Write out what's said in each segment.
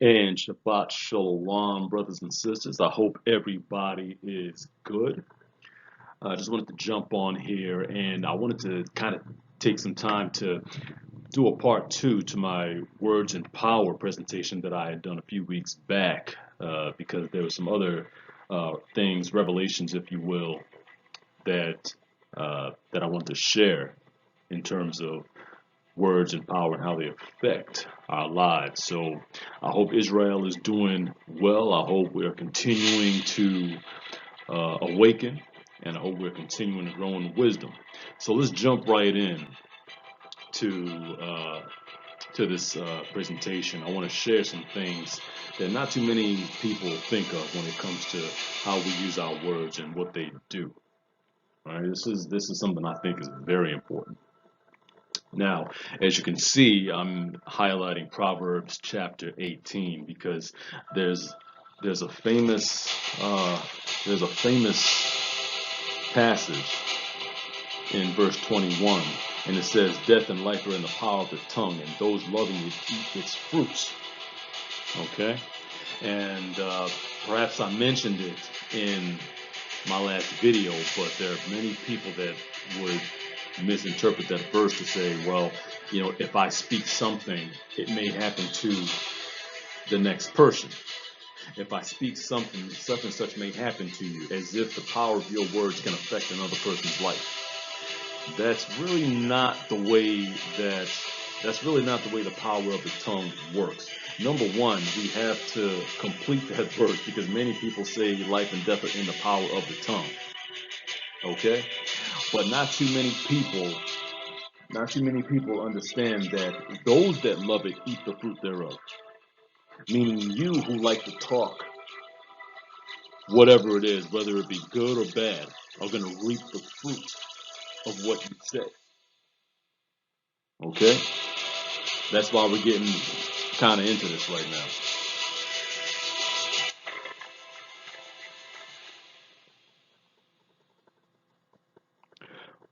And Shabbat Shalom, brothers and sisters. I hope everybody is good. I just wanted to jump on here and I wanted to kind of take some time to do a part two to my Words and Power presentation that I had done a few weeks back because there were some other things, revelations, if you will, that I want to share in terms of words and power and how they affect our lives. So I hope Israel is doing well. I hope we're continuing to awaken, and I hope we're continuing to grow in wisdom. So let's jump right in to uh, to this presentation. I want to share some things that not too many people think of when it comes to how we use our words and what they do. All right, this is something I think is very important. Now, as you can see, I'm highlighting Proverbs chapter 18 because there's there's a famous uh, there's a famous passage in verse 21, and it says, "Death and life are in the power of the tongue, and those loving it eat its fruits." Okay, and perhaps I mentioned it in my last video, but there are many people that would misinterpret that verse to say, well, if I speak something, it may happen to the next person. If I speak something, such and such may happen to you, as if the power of your words can affect another person's life. That's really not the way that that's really not the way the power of the tongue works. Number one, we have to complete that verse because many people say life and death are in the power of the tongue. Okay? But not too many people understand that those that love it eat the fruit thereof. Meaning you who like to talk, whatever it is, whether it be good or bad, are going to reap the fruit of what you say. Okay? That's why we're getting kind of into this right now.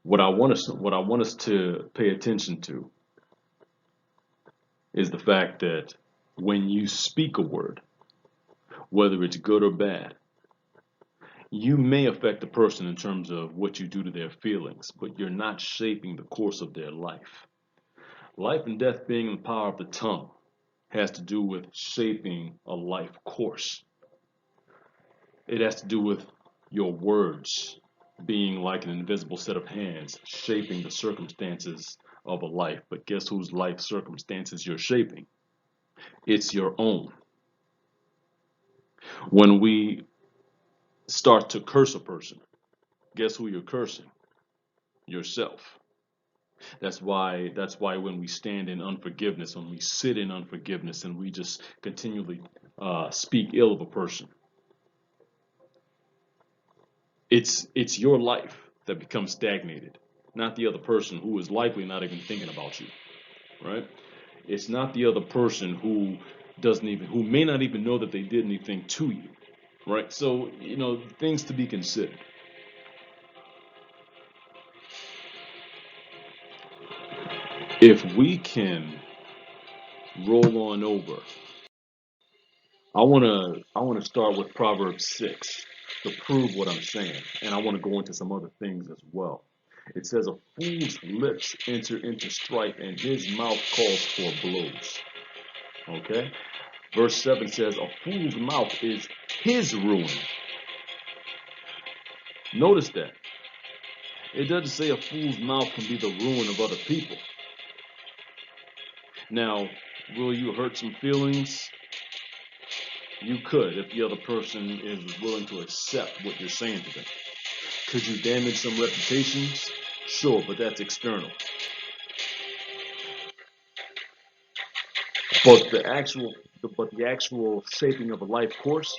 What I want us to pay attention to is the fact that when you speak a word, whether it's good or bad, you may affect the person in terms of what you do to their feelings, but you're not shaping the course of their life. Life and death being in the power of the tongue has to do with shaping a life course. It has to do with your words being like an invisible set of hands shaping the circumstances of a life. But guess whose life circumstances you're shaping? It's your own. When we start to curse a person, guess who you're cursing? Yourself. That's why when we stand in unforgiveness, when we sit in unforgiveness, and we just continually speak ill of a person, it's your life that becomes stagnated, not the other person who is likely not even thinking about you, right? It's not the other person who may not even know that they did anything to you, right? So things to be considered. If we can roll on over, I wanna start with Proverbs 6 to prove what I'm saying, and I want to go into some other things as well. It says, "A fool's lips enter into strife, and his mouth calls for blows." Okay. Verse 7 says, "A fool's mouth is his ruin." Notice that it doesn't say a fool's mouth can be the ruin of other people. Now, will you hurt some feelings? You could if the other person is willing to accept what you're saying to them. Could you damage some reputations? Sure, but that's external. But the actual shaping of a life course,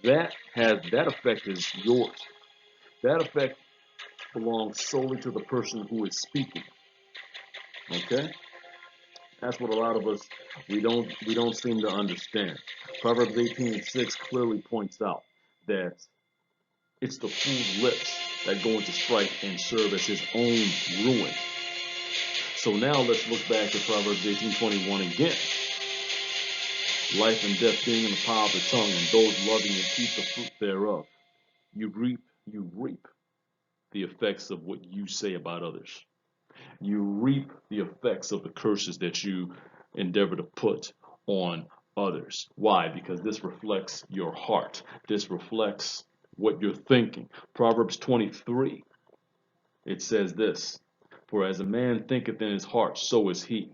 that effect is yours. That effect belongs solely to the person who is speaking. Okay? That's what a lot of us we don't seem to understand. Proverbs 18:6 clearly points out that it's the fool's lips that go into strife and serve as his own ruin. So now let's look back at Proverbs 18:21 again. Life and death being in the power of the tongue, and those loving it eat the fruit thereof. You reap the effects of what you say about others. You reap the effects of the curses that you endeavor to put on others. Why? Because this reflects your heart. This reflects what you're thinking. Proverbs 23, it says this, for as a man thinketh in his heart, so is he.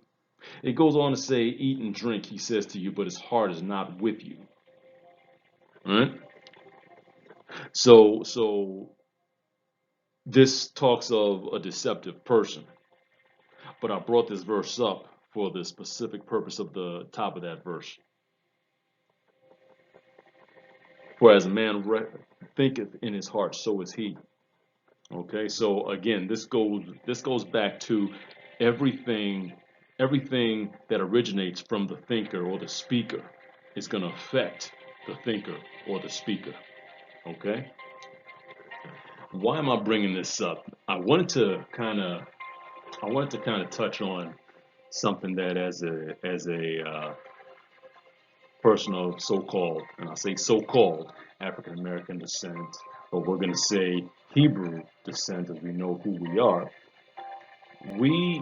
It goes on to say, eat and drink, he says to you, but his heart is not with you. Right? So this talks of a deceptive person. But I brought this verse up for the specific purpose of the top of that verse. For as a man thinketh in his heart, so is he. Okay, so again, this goes back to everything everything that originates from the thinker or the speaker is going to affect the thinker or the speaker. Okay, why am I bringing this up? I wanted to kind of touch on something that as a person of so-called, and I say so-called African American descent, but we're going to say Hebrew descent, as we know who we are. We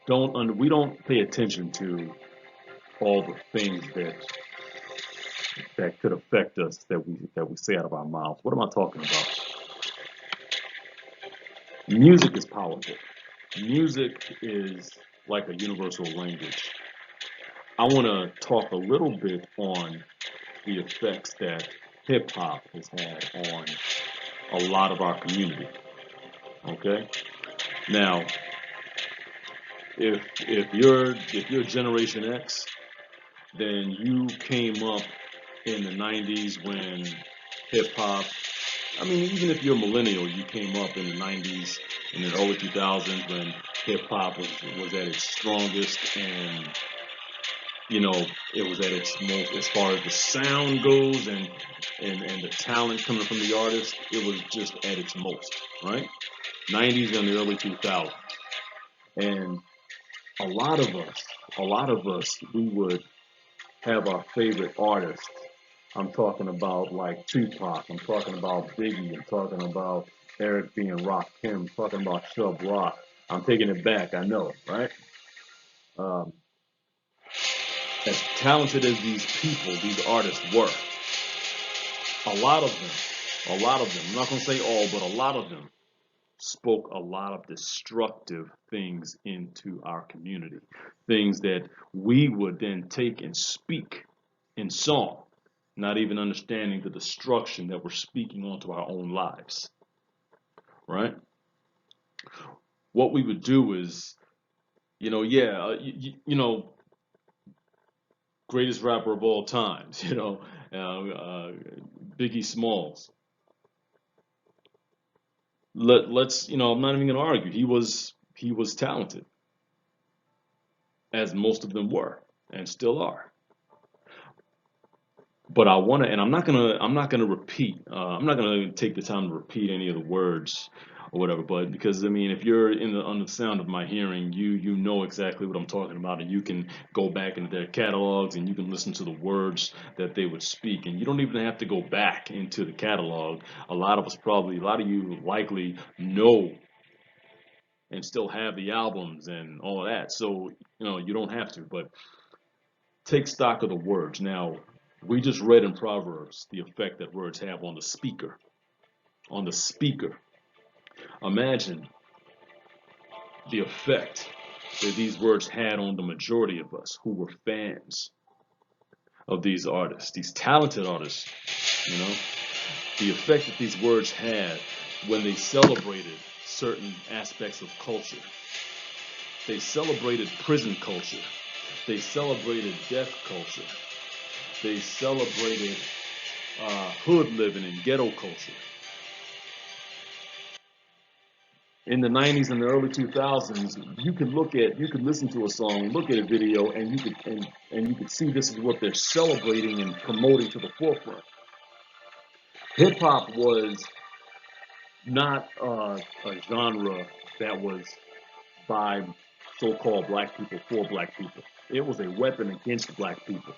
don't pay attention to all the things that could affect us that we say out of our mouths. What am I talking about? Music is powerful. Music is like a universal language. I want to talk a little bit on the effects that hip hop has had on a lot of our community. Okay. Now, if you're Generation X, then you came up in the '90s when hip hop. I mean, even if you're a millennial, you came up in the '90s in the early 2000s when hip hop was at its strongest, and you know it was at its most as far as the sound goes, and the talent coming from the artist. It was just at its most, right? '90s and the early 2000s, and a lot of us, we would have our favorite artists. I'm talking about like Tupac. I'm talking about Biggie. I'm talking about Eric B. and Rakim. I'm talking about Chubb Rock. I'm taking it back. I know, right? Um, as talented as these people, these artists were, a lot of them. I'm not going to say all, but a lot of them spoke a lot of destructive things into our community, things that we would then take and speak in song, not even understanding the destruction that we're speaking onto our own lives, right? What we would do is, yeah, greatest rapper of all times, Biggie Smalls. Let's, I'm not even going to argue. He was talented, as most of them were and still are. But I want to, and I'm not gonna repeat. I'm not gonna take the time to repeat any of the words or whatever. But because I mean, if you're on the sound of my hearing, you know exactly what I'm talking about, and you can go back into their catalogs and you can listen to the words that they would speak, and you don't even have to go back into the catalog. A lot of you likely know and still have the albums and all of that, so you don't have to. But take stock of the words. Now, we just read in Proverbs the effect that words have on the speaker. On the speaker. Imagine the effect that these words had on the majority of us who were fans of these artists, these talented artists, you know, the effect that these words had when they celebrated certain aspects of culture. They celebrated prison culture. They celebrated death culture. They celebrated hood living and ghetto culture. In the '90s and the early 2000s, you could listen to a song, look at a video, and you could see this is what they're celebrating and promoting to the forefront. Hip hop was not a genre that was by so-called black people for black people. It was a weapon against black people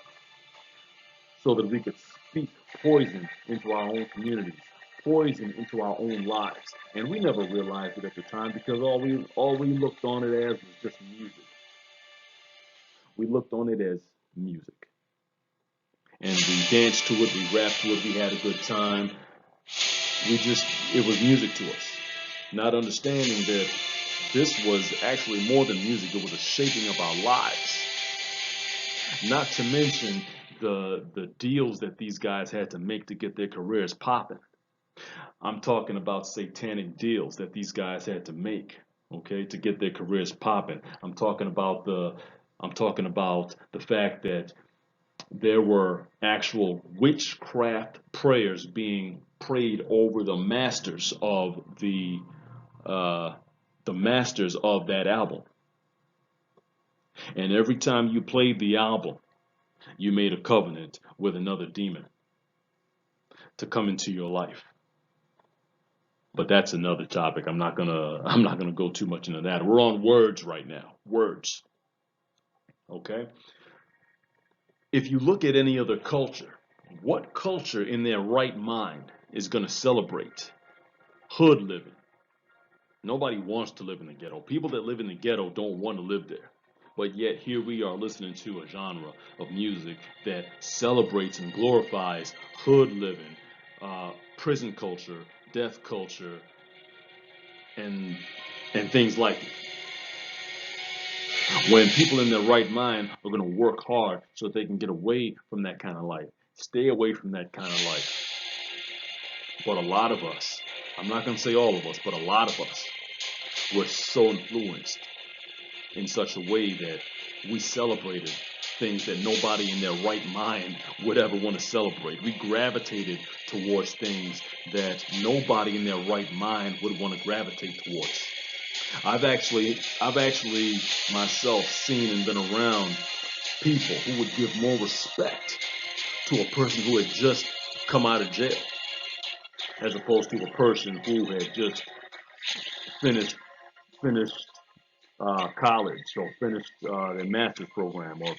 so that we could speak poison into our own communities, poison into our own lives. And we never realized it at the time because all we looked on it as was just music. We looked on it as music. And we danced to it, we rapped to it, we had a good time. It was music to us. Not understanding that this was actually more than music, it was a shaping of our lives. Not to mention the deals that these guys had to make to get their careers popping. I'm talking about satanic deals that these guys had to make, okay, to get their careers popping. I'm talking about the fact that there were actual witchcraft prayers being prayed over uh, the masters of that album. And every time you played the album, you made a covenant with another demon to come into your life. But that's another topic. I'm not gonna go too much into that. We're on words right now. Words. Okay? If you look at any other culture, what culture in their right mind is gonna celebrate hood living? Nobody wants to live in the ghetto. People that live in the ghetto don't want to live there. But yet here we are listening to a genre of music that celebrates and glorifies hood living, prison culture, death culture, and things like it. When people in their right mind are going to work hard so that they can get away from that kind of life, stay away from that kind of life. But a lot of us, I'm not going to say all of us, but a lot of us, were so influenced in such a way that we celebrated things that nobody in their right mind would ever want to celebrate. We gravitated towards things that nobody in their right mind would want to gravitate towards. I've actually myself seen and been around people who would give more respect to a person who had just come out of jail as opposed to a person who had just finished college or finished their master's program or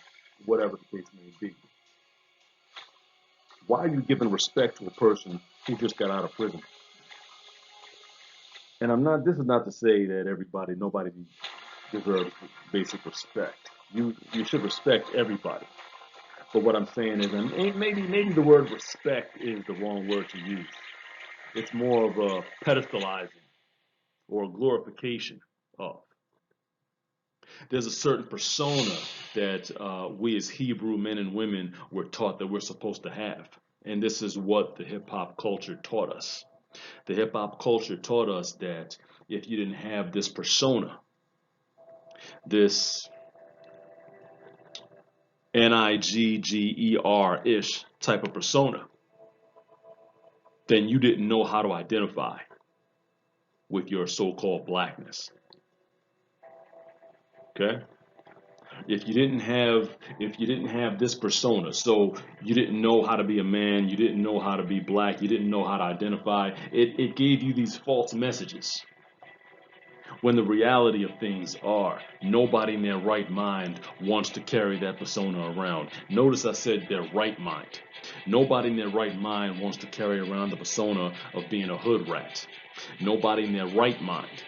whatever the case may be. Why are you giving respect to a person who just got out of prison? And this is not to say that nobody deserves basic respect. You should respect everybody. But what I'm saying is, and maybe the word respect is the wrong word to use. It's more of a pedestalizing or a glorification of. There's a certain persona that we as Hebrew men and women were taught that we're supposed to have. And this is what the hip hop culture taught us. The hip hop culture taught us that if you didn't have this persona, this NIGGER-ish type of persona, then you didn't know how to identify with your so-called blackness. Okay? If you didn't have this persona, so you didn't know how to be a man, you didn't know how to be black, you didn't know how to identify, it gave you these false messages. When the reality of things are, nobody in their right mind wants to carry that persona around. Notice I said their right mind. Nobody in their right mind wants to carry around the persona of being a hood rat. Nobody in their right mind.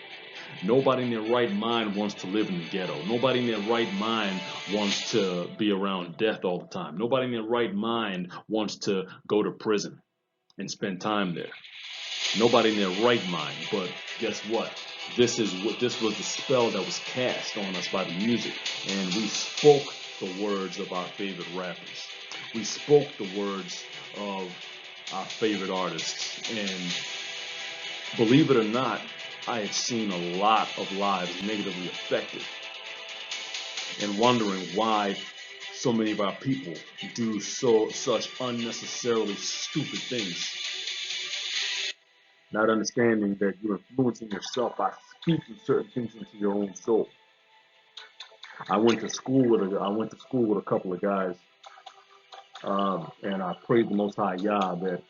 Nobody in their right mind wants to live in the ghetto. Nobody in their right mind wants to be around death all the time. Nobody in their right mind wants to go to prison and spend time there. Nobody in their right mind. But guess what? This was the spell that was cast on us by the music. And we spoke the words of our favorite rappers. We spoke the words of our favorite artists. And believe it or not, I had seen a lot of lives negatively affected and wondering why so many of our people do such unnecessarily stupid things. Not understanding that you're influencing yourself by speaking certain things into your own soul. I went to school with a couple of guys, and I prayed the Most High Yah that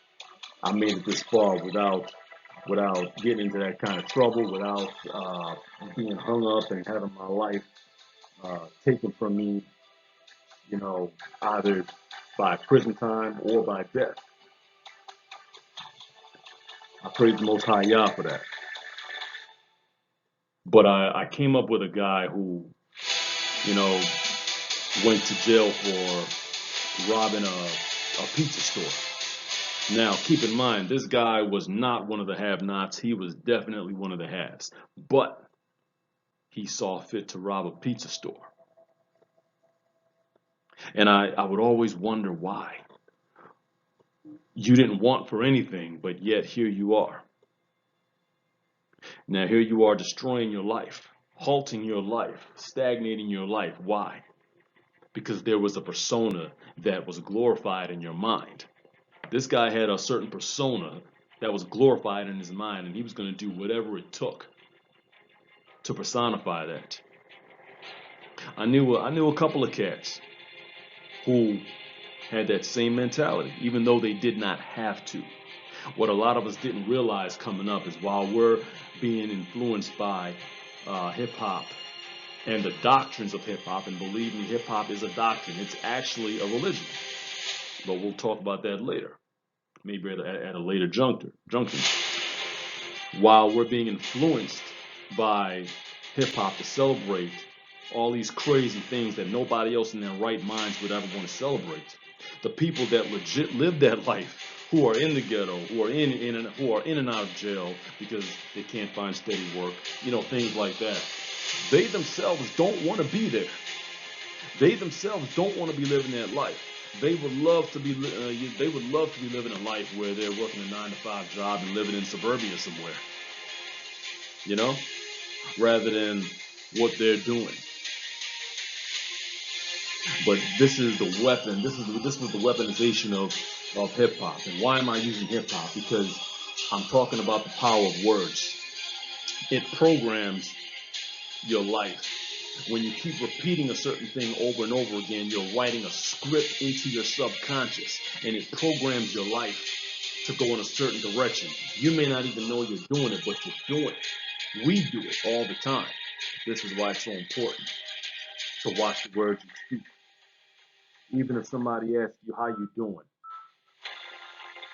I made it this far without getting into that kind of trouble, without being hung up and having my life taken from me you know, either by prison time or by death. I praise the Most High Yah for that. But I came up with a guy who, you know, went to jail for robbing a pizza store. Now, keep in mind, this guy was not one of the have-nots. He was definitely one of the haves. But he saw fit to rob a pizza store. And I would always wonder why. You didn't want for anything, but yet here you are. Now, here you are destroying your life, halting your life, stagnating your life. Why? Because there was a persona that was glorified in your mind. This guy had a certain persona that was glorified in his mind, and he was going to do whatever it took to personify that. I knew a couple of cats who had that same mentality, even though they did not have to. What a lot of us didn't realize coming up is while we're being influenced by hip hop and the doctrines of hip hop, and believe me, hip hop is a doctrine. It's actually a religion. But we'll talk about that later, maybe at a later junction. While we're being influenced by hip hop to celebrate all these crazy things that nobody else in their right minds would ever want to celebrate, the people that legit live that life, who are in the ghetto, who are who are in and out of jail because they can't find steady work, you know, things like that. They themselves don't want to be there. They themselves don't want to be living that life. They would love to be. They would love to be living a life where they're working a 9-to-5 job and living in suburbia somewhere. You know, rather than what they're doing. But this is the weapon. This was the weaponization of hip hop. And why am I using hip hop? Because I'm talking about the power of words. It programs your life. When you keep repeating a certain thing over and over again, you're writing a script into your subconscious, and it programs your life to go in a certain direction. You may not even know you're doing it, but you're doing it. We do it all the time. This is why it's so important to watch the words you speak. Even if somebody asks you how you doing,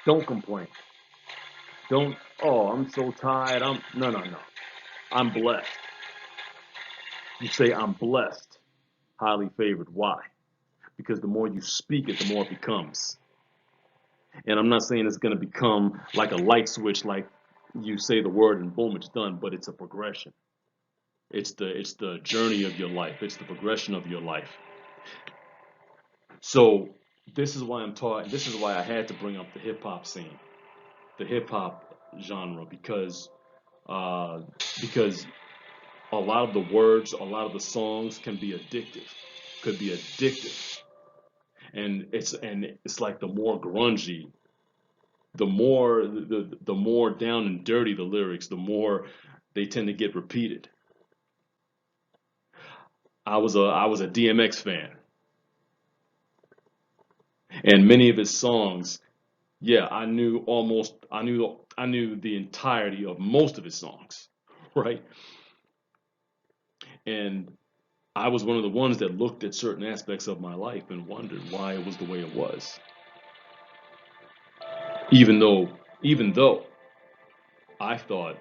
don't complain. Don't, oh, I'm so tired. No. I'm blessed. You say, I'm blessed, highly favored. Why? Because the more you speak it, the more it becomes. And I'm not saying it's going to become like a light switch, like you say the word and boom, it's done, but it's a progression. It's the journey of your life. It's the progression of your life. So this is why I'm taught. This is why I had to bring up the hip hop scene, the hip hop genre, uh, because a lot of the words, a lot of the songs can be addictive, could be addictive, and it's like the more grungy, the more down and dirty the lyrics, the more they tend to get repeated. I was a DMX fan, and many of his songs, yeah, I knew the entirety of most of his songs, right? And I was one of the ones that looked at certain aspects of my life and wondered why it was the way it was. Even though I thought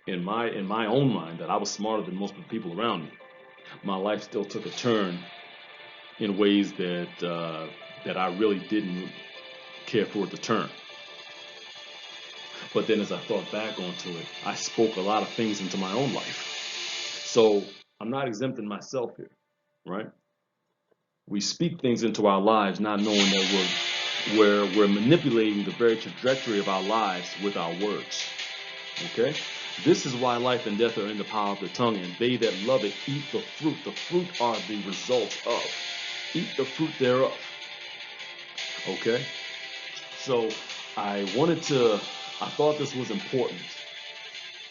in my own mind that I was smarter than most of the people around me, my life still took a turn in ways that I really didn't care for it to turn. But then as I thought back onto it, I spoke a lot of things into my own life. So I'm not exempting myself here, right? We speak things into our lives not knowing that we're manipulating the very trajectory of our lives with our words. Okay? This is why life and death are in the power of the tongue, and they that love it eat the fruit. The fruit are the results of. Eat the fruit thereof. Okay? So I thought this was important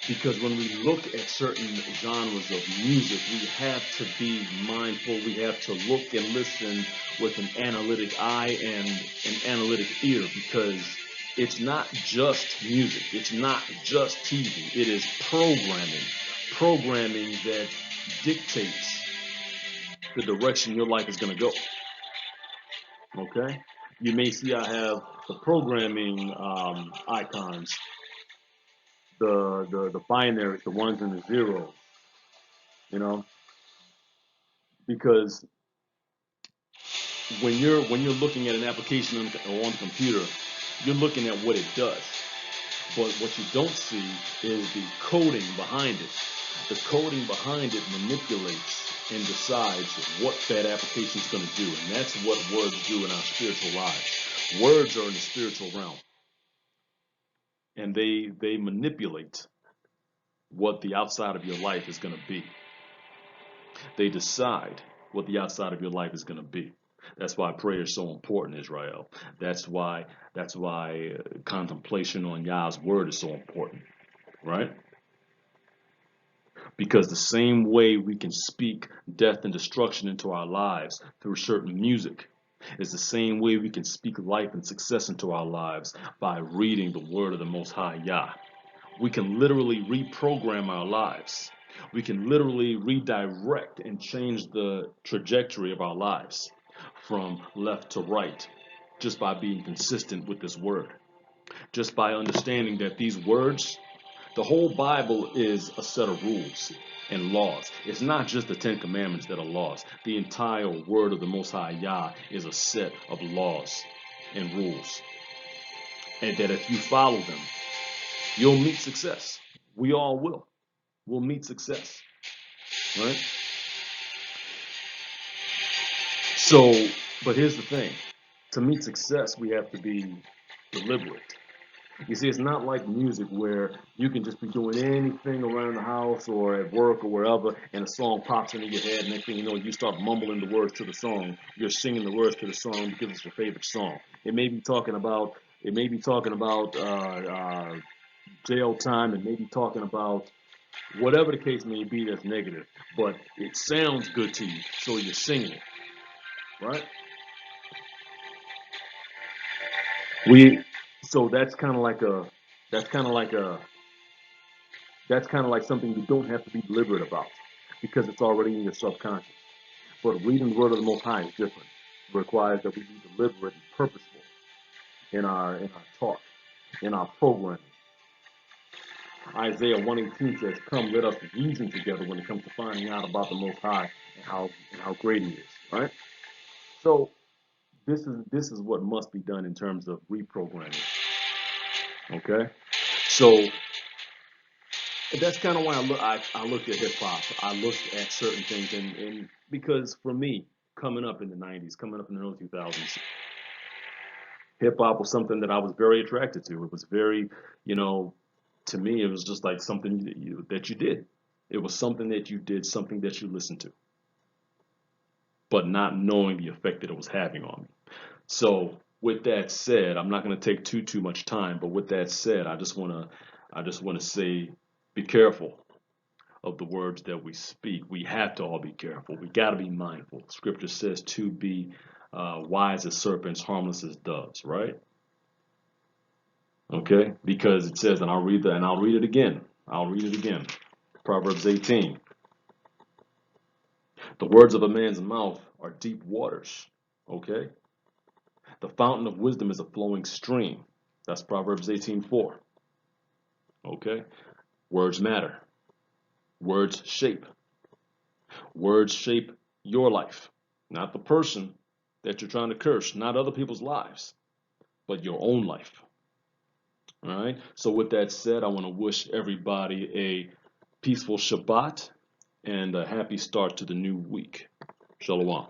because when we look at certain genres of music, we have to be mindful. We have to look and listen with an analytic eye and an analytic ear because it's not just music. It's not just TV. It is programming. Programming that dictates the direction your life is going to go. Okay, you may see I have the programming icons, the binaries, the ones and the zeros. You know, because when you're looking at an application on the computer, you're looking at what it does. But what you don't see is the coding behind it. The coding behind it manipulates and decides what that application is going to do. And that's what words do in our spiritual lives. Words are in the spiritual realm. And they manipulate what the outside of your life is going to be. They decide what the outside of your life is going to be. That's why prayer is so important, Israel. That's why contemplation on Yah's word is so important, right? Because the same way we can speak death and destruction into our lives through certain music is the same way we can speak life and success into our lives by reading the word of the Most High Yah. We can literally reprogram our lives. We can literally redirect and change the trajectory of our lives from left to right just by being consistent with this word. Just by understanding that these words, the whole Bible is a set of rules and laws. It's not just the Ten Commandments that are laws. The entire word of the Most High Yah is a set of laws and rules. And that if you follow them, you'll meet success. We all will. We'll meet success. Right? So, but here's the thing. To meet success, we have to be deliberate. You see, it's not like music where you can just be doing anything around the house or at work or wherever, and a song pops into your head. Next thing you know, you start mumbling the words to the song. You're singing the words to the song because it's your favorite song. It may be talking about, it may be talking about jail time, and maybe talking about whatever the case may be that's negative, but it sounds good to you, so you're singing it, right? We, so that's kind of like a, that's kind of like something you don't have to be deliberate about because it's already in your subconscious. But reading the word of the Most High is different. It requires that we be deliberate and purposeful in our talk, in our programming. Isaiah 1:18 says, "Come, let us reason together when it comes to finding out about the Most High and how great He is." Right. So this is what must be done in terms of reprogramming. Okay. So that's kind of why I looked at hip hop. I looked at certain things, and because for me, coming up in the 90s, coming up in the early 2000s, hip hop was something that I was very attracted to. It was very, you know, to me, it was just like something that you did. It was something that you did, something that you listened to, but not knowing the effect that it was having on me. So with that said, I'm not going to take too much time, but with that said, I just want to say, be careful of the words that we speak. We have to all be careful. We got to be mindful. Scripture says to be wise as serpents, harmless as doves, right? Okay, because it says, and I'll read that, and I'll read it again. I'll read it again. Proverbs 18. The words of a man's mouth are deep waters. Okay, the fountain of wisdom is a flowing stream. That's Proverbs 18:4. Okay, words matter. Words shape. Words shape your life, not the person that you're trying to curse, not other people's lives, but your own life. All right. So with that said, I want to wish everybody a peaceful Shabbat and a happy start to the new week. Shalom.